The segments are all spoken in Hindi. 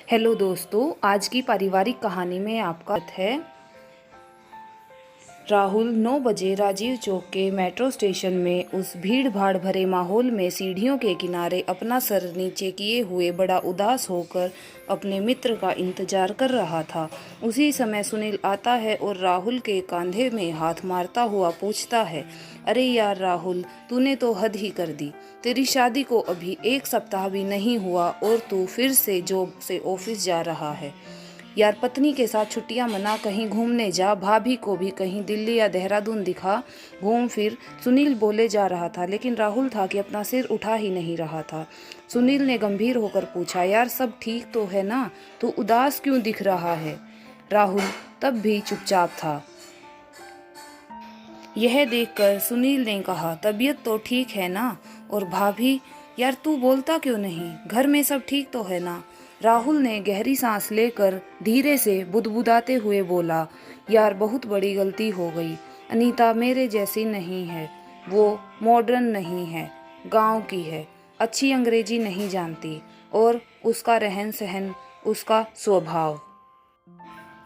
हेलो दोस्तों, आज की पारिवारिक कहानी में आपका है। राहुल 9 बजे राजीव चौक के मेट्रो स्टेशन में उस भीड़ भाड़ भरे माहौल में सीढ़ियों के किनारे अपना सर नीचे किए हुए बड़ा उदास होकर अपने मित्र का इंतजार कर रहा था। उसी समय सुनील आता है और राहुल के कंधे में हाथ मारता हुआ पूछता है, अरे यार राहुल, तूने तो हद ही कर दी। तेरी शादी को अभी 1 सप्ताह भी नहीं हुआ और तू फिर से जॉब से ऑफिस जा रहा है। यार, पत्नी के साथ छुट्टियां मना, कहीं घूमने जा, भाभी को भी कहीं दिल्ली या देहरादून दिखा, घूम फिर। सुनील बोले जा रहा था, लेकिन राहुल था कि अपना सिर उठा ही नहीं रहा था। सुनील ने गंभीर होकर पूछा, यार सब ठीक तो है ना? तू उदास क्यों दिख रहा है? राहुल तब भी चुपचाप था। यह देखकर सुनील ने कहा, तबीयत तो ठीक है ना? और भाभी? यार तू बोलता क्यों नहीं? घर में सब ठीक तो है ना? राहुल ने गहरी सांस लेकर धीरे से बुदबुदाते हुए बोला, यार बहुत बड़ी गलती हो गई। अनीता मेरे जैसी नहीं है, वो मॉडर्न नहीं है, गांव की है, अच्छी अंग्रेजी नहीं जानती, और उसका रहन सहन, उसका स्वभाव।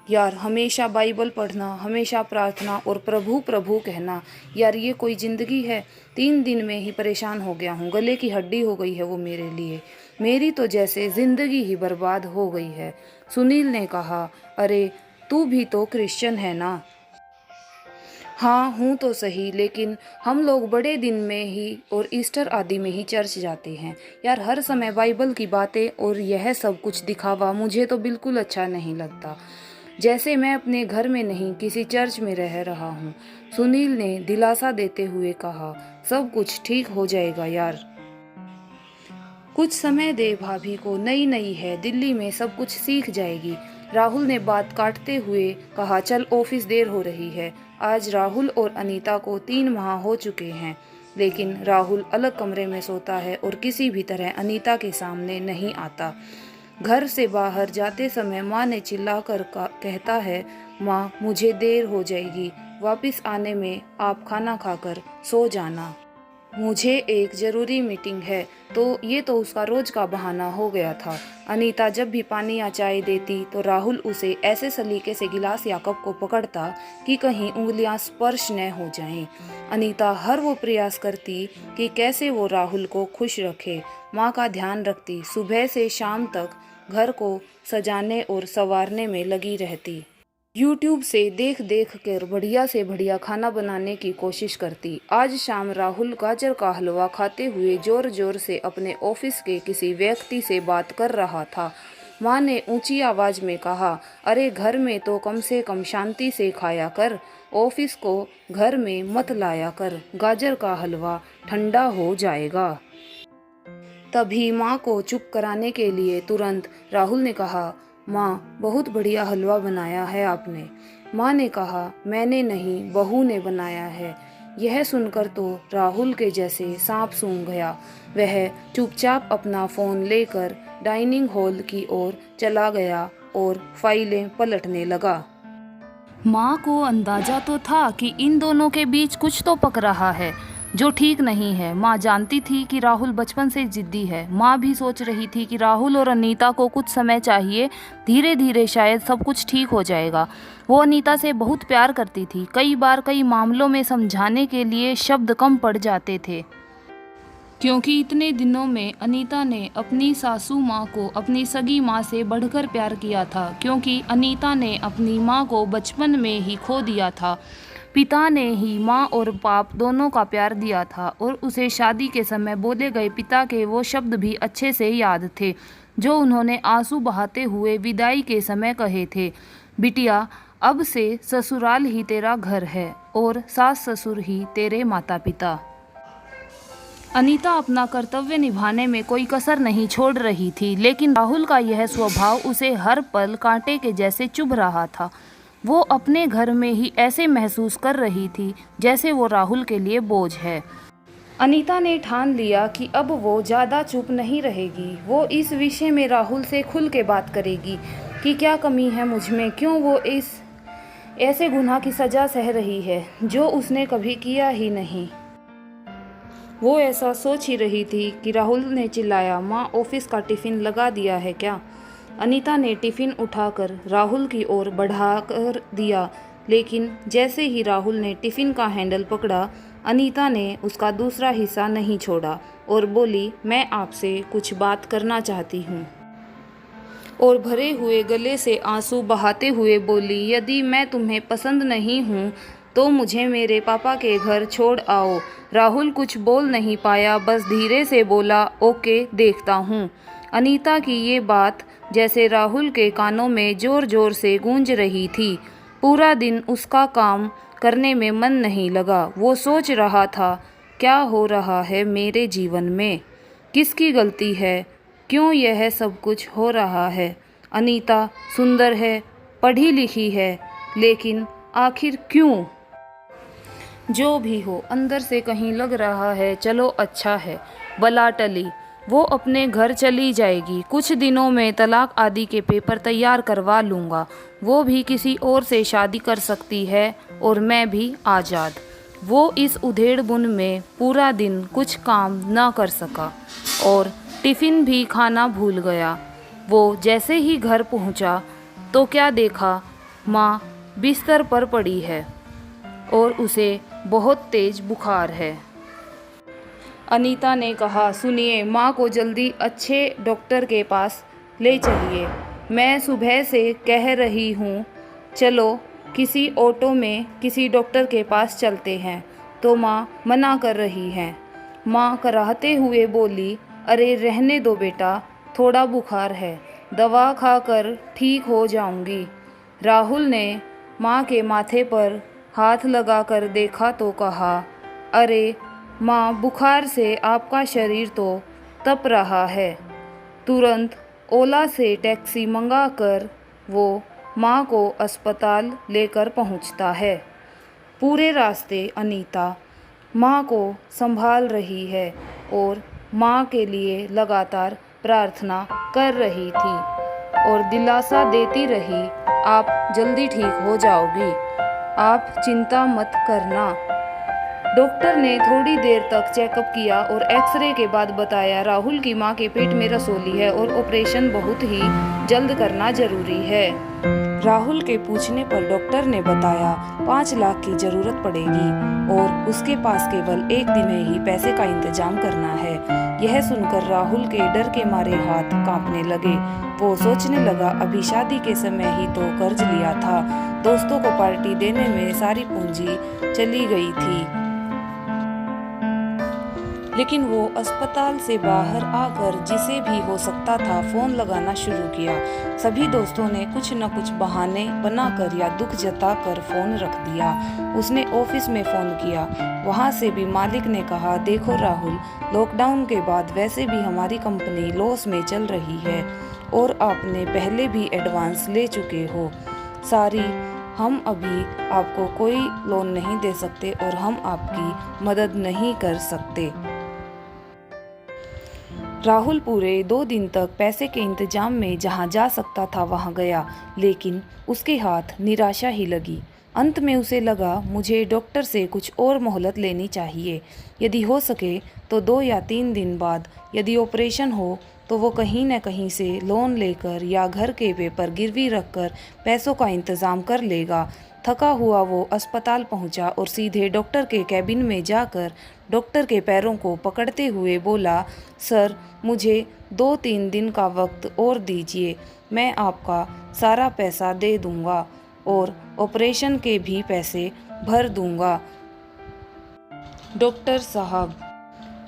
यार हमेशा बाइबल पढ़ना, हमेशा प्रार्थना और प्रभु प्रभु कहना, यार ये कोई ज़िंदगी है? 3 दिन में ही परेशान हो गया हूँ, गले की हड्डी हो गई है वो मेरे लिए। मेरी तो जैसे ज़िंदगी ही बर्बाद हो गई है। सुनील ने कहा, अरे तू भी तो क्रिश्चियन है ना? हाँ हूँ तो सही, लेकिन हम लोग बड़े दिन में ही और ईस्टर आदि में ही चर्च जाते हैं। यार हर समय बाइबल की बातें और यह सब कुछ दिखावा मुझे तो बिल्कुल अच्छा नहीं लगता। जैसे मैं अपने घर में नहीं किसी चर्च में रह रहा हूँ। सुनील ने दिलासा देते हुए कहा, सब कुछ ठीक हो जाएगा यार। कुछ समय दे, भाभी को नई नई है, दिल्ली में सब कुछ सीख जाएगी। राहुल ने बात काटते हुए कहा, चल ऑफिस देर हो रही है। आज राहुल और अनीता को 3 माह हो चुके हैं, लेकिन राहुल अलग कमरे में सोता है और किसी भी तरह अनीता के सामने नहीं आता। घर से बाहर जाते समय माँ ने चिल्लाकर कहता है, माँ मुझे देर हो जाएगी, वापस आने में आप खाना खाकर सो जाना, मुझे एक ज़रूरी मीटिंग है। तो ये तो उसका रोज का बहाना हो गया था। अनीता जब भी पानी या चाय देती तो राहुल उसे ऐसे सलीके से गिलास या कप को पकड़ता कि कहीं उंगलियां स्पर्श न हो जाएं। अनीता हर वो प्रयास करती कि कैसे वो राहुल को खुश रखे, माँ का ध्यान रखती, सुबह से शाम तक घर को सजाने और संवारने में लगी रहती। यूट्यूब से देख देख कर बढ़िया से बढ़िया खाना बनाने की कोशिश करती। आज शाम राहुल गाजर का हलवा खाते हुए जोर जोर से अपने ऑफिस के किसी व्यक्ति से बात कर रहा था। माँ ने ऊंची आवाज में कहा, अरे घर में तो कम से कम शांति से खाया कर, ऑफिस को घर में मत लाया कर, गाजर का हलवा ठंडा हो जाएगा। तभी माँ को चुप कराने के लिए तुरंत राहुल ने कहा, माँ बहुत बढ़िया हलवा बनाया है आपने। माँ ने कहा, मैंने नहीं, बहू ने बनाया है। यह सुनकर तो राहुल के जैसे सांप सूंघ गया। वह चुपचाप अपना फ़ोन लेकर डाइनिंग हॉल की ओर चला गया और फाइलें पलटने लगा। माँ को अंदाजा तो था कि इन दोनों के बीच कुछ तो पक रहा है जो ठीक नहीं है। माँ जानती थी कि राहुल बचपन से जिद्दी है। माँ भी सोच रही थी कि राहुल और अनीता को कुछ समय चाहिए, धीरे धीरे शायद सब कुछ ठीक हो जाएगा। वो अनीता से बहुत प्यार करती थी। कई बार कई मामलों में समझाने के लिए शब्द कम पड़ जाते थे, क्योंकि इतने दिनों में अनीता ने अपनी सासू माँ को अपनी सगी माँ से बढ़कर प्यार किया था, क्योंकि अनीता ने अपनी माँ को बचपन में ही खो दिया था। पिता ने ही माँ और बाप दोनों का प्यार दिया था और उसे शादी के समय बोले गए पिता के वो शब्द भी अच्छे से याद थे जो उन्होंने आंसू बहाते हुए विदाई के समय कहे थे, बिटिया अब से ससुराल ही तेरा घर है और सास ससुर ही तेरे माता पिता। अनीता अपना कर्तव्य निभाने में कोई कसर नहीं छोड़ रही थी, लेकिन राहुल का यह स्वभाव उसे हर पल कांटे के जैसे चुभ रहा था। वो अपने घर में ही ऐसे महसूस कर रही थी जैसे वो राहुल के लिए बोझ है। अनीता ने ठान लिया कि अब वो ज़्यादा चुप नहीं रहेगी। वो इस विषय में राहुल से खुल के बात करेगी कि क्या कमी है मुझ में, क्यों वो इस ऐसे गुनाह की सज़ा सह रही है जो उसने कभी किया ही नहीं। वो ऐसा सोच ही रही थी कि राहुल ने चिल्लाया, माँ ऑफिस का टिफ़िन लगा दिया है क्या? अनीता ने टिफ़िन उठाकर राहुल की ओर बढ़ाकर दिया, लेकिन जैसे ही राहुल ने टिफ़िन का हैंडल पकड़ा, अनीता ने उसका दूसरा हिस्सा नहीं छोड़ा और बोली, मैं आपसे कुछ बात करना चाहती हूँ। और भरे हुए गले से आंसू बहाते हुए बोली, यदि मैं तुम्हें पसंद नहीं हूँ तो मुझे मेरे पापा के घर छोड़ आओ। राहुल कुछ बोल नहीं पाया, बस धीरे से बोला, ओके देखता हूँ। अनीता की ये बात जैसे राहुल के कानों में ज़ोर ज़ोर से गूंज रही थी। पूरा दिन उसका काम करने में मन नहीं लगा। वो सोच रहा था, क्या हो रहा है मेरे जीवन में, किसकी गलती है, क्यों यह सब कुछ हो रहा है। अनीता सुंदर है, पढ़ी लिखी है, लेकिन आखिर क्यों। जो भी हो, अंदर से कहीं लग रहा है चलो अच्छा है, बला टली। वो अपने घर चली जाएगी, कुछ दिनों में तलाक आदि के पेपर तैयार करवा लूँगा। वो भी किसी और से शादी कर सकती है और मैं भी आज़ाद। वो इस उधेड़-बुन में पूरा दिन कुछ काम न कर सका और टिफ़िन भी खाना भूल गया। वो जैसे ही घर पहुंचा तो क्या देखा, माँ बिस्तर पर पड़ी है और उसे बहुत तेज बुखार है। अनीता ने कहा, सुनिए, माँ को जल्दी अच्छे डॉक्टर के पास ले चलिए। मैं सुबह से कह रही हूँ चलो किसी ऑटो में किसी डॉक्टर के पास चलते हैं, तो माँ मना कर रही हैं। माँ कराहते हुए बोली, अरे रहने दो बेटा, थोड़ा बुखार है, दवा खाकर ठीक हो जाऊंगी। राहुल ने माँ के माथे पर हाथ लगाकर देखा तो कहा, अरे माँ, बुखार से आपका शरीर तो तप रहा है। तुरंत ओला से टैक्सी मंगाकर वो माँ को अस्पताल लेकर पहुँचता है। पूरे रास्ते अनीता माँ को संभाल रही है और माँ के लिए लगातार प्रार्थना कर रही थी और दिलासा देती रही, आप जल्दी ठीक हो जाओगी, आप चिंता मत करना। डॉक्टर ने थोड़ी देर तक चेकअप किया और एक्सरे के बाद बताया, राहुल की मां के पेट में रसोली है और ऑपरेशन बहुत ही जल्द करना जरूरी है। राहुल के पूछने पर डॉक्टर ने बताया 5 लाख की जरूरत पड़ेगी और उसके पास केवल 1 दिन में ही पैसे का इंतजाम करना है। यह सुनकर राहुल के डर के मारे हाथ कांपने लगे। वो सोचने लगा, अभी शादी के समय ही तो कर्ज लिया था, दोस्तों को पार्टी देने में सारी पूंजी चली गई थी। लेकिन वो अस्पताल से बाहर आकर जिसे भी हो सकता था फोन लगाना शुरू किया। सभी दोस्तों ने कुछ न कुछ बहाने बनाकर या दुख जताकर फोन रख दिया। उसने ऑफिस में फोन किया, वहाँ से भी मालिक ने कहा, देखो राहुल, लॉकडाउन के बाद वैसे भी हमारी कंपनी लॉस में चल रही है और आपने पहले भी एडवांस ले चुके हो। सारी हम अभी आपको कोई लोन नहीं दे सकते और हम आपकी मदद नहीं कर सकते। राहुल पूरे 2 दिन तक पैसे के इंतजाम में जहां जा सकता था वहां गया, लेकिन उसके हाथ निराशा ही लगी। अंत में उसे लगा, मुझे डॉक्टर से कुछ और मोहलत लेनी चाहिए। यदि हो सके तो 2 या 3 दिन बाद यदि ऑपरेशन हो तो वो कहीं न कहीं से लोन लेकर या घर के पेपर गिरवी रखकर पैसों का इंतज़ाम कर लेगा। थका हुआ वो अस्पताल पहुंचा और सीधे डॉक्टर के कैबिन में जाकर डॉक्टर के पैरों को पकड़ते हुए बोला, सर, मुझे 2-3 दिन का वक्त और दीजिए, मैं आपका सारा पैसा दे दूंगा और ऑपरेशन के भी पैसे भर दूंगा। डॉक्टर साहब,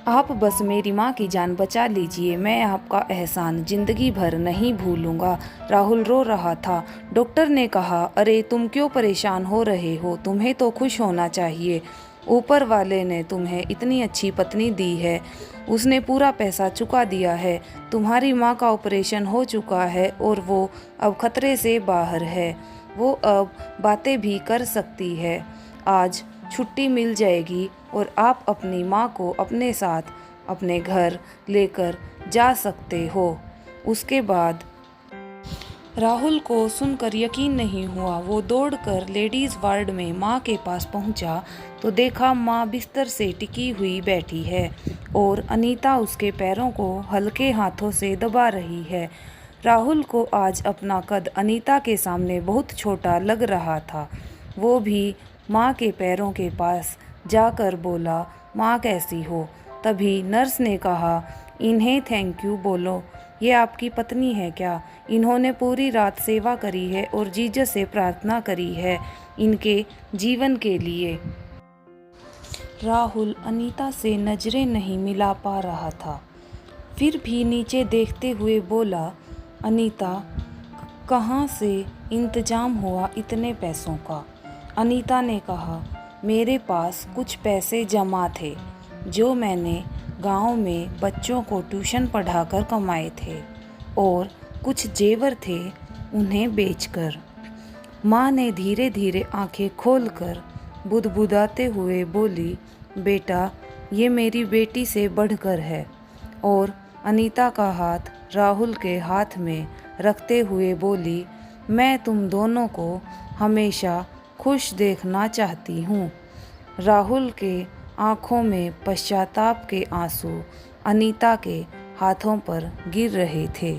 आप बस मेरी माँ की जान बचा लीजिए, मैं आपका एहसान जिंदगी भर नहीं भूलूंगा। राहुल रो रहा था। डॉक्टर ने कहा, अरे तुम क्यों परेशान हो रहे हो, तुम्हें तो खुश होना चाहिए। ऊपर वाले ने तुम्हें इतनी अच्छी पत्नी दी है, उसने पूरा पैसा चुका दिया है, तुम्हारी माँ का ऑपरेशन हो चुका है और वो अब खतरे से बाहर है, वो अब बातें भी कर सकती है। आज छुट्टी मिल जाएगी और आप अपनी माँ को अपने साथ अपने घर लेकर जा सकते हो। उसके बाद राहुल को सुनकर यकीन नहीं हुआ। वो दौड़कर लेडीज़ वार्ड में माँ के पास पहुँचा तो देखा माँ बिस्तर से टिकी हुई बैठी है और अनीता उसके पैरों को हल्के हाथों से दबा रही है। राहुल को आज अपना कद अनीता के सामने बहुत छोटा लग रहा था। वो भी माँ के पैरों के पास जाकर बोला, माँ कैसी हो? तभी नर्स ने कहा, इन्हें थैंक यू बोलो, ये आपकी पत्नी है क्या? इन्होंने पूरी रात सेवा करी है और जीसस से प्रार्थना करी है इनके जीवन के लिए। राहुल अनीता से नज़रें नहीं मिला पा रहा था, फिर भी नीचे देखते हुए बोला, अनीता कहाँ से इंतजाम हुआ इतने पैसों का? अनीता ने कहा, मेरे पास कुछ पैसे जमा थे जो मैंने गांव में बच्चों को ट्यूशन पढ़ाकर कमाए थे और कुछ जेवर थे उन्हें बेचकर। माँ ने धीरे धीरे आंखें खोलकर बुदबुदाते हुए बोली, बेटा ये मेरी बेटी से बढ़कर है। और अनीता का हाथ राहुल के हाथ में रखते हुए बोली, मैं तुम दोनों को हमेशा खुश देखना चाहती हूँ। राहुल के आँखों में पश्चाताप के आंसू अनीता के हाथों पर गिर रहे थे।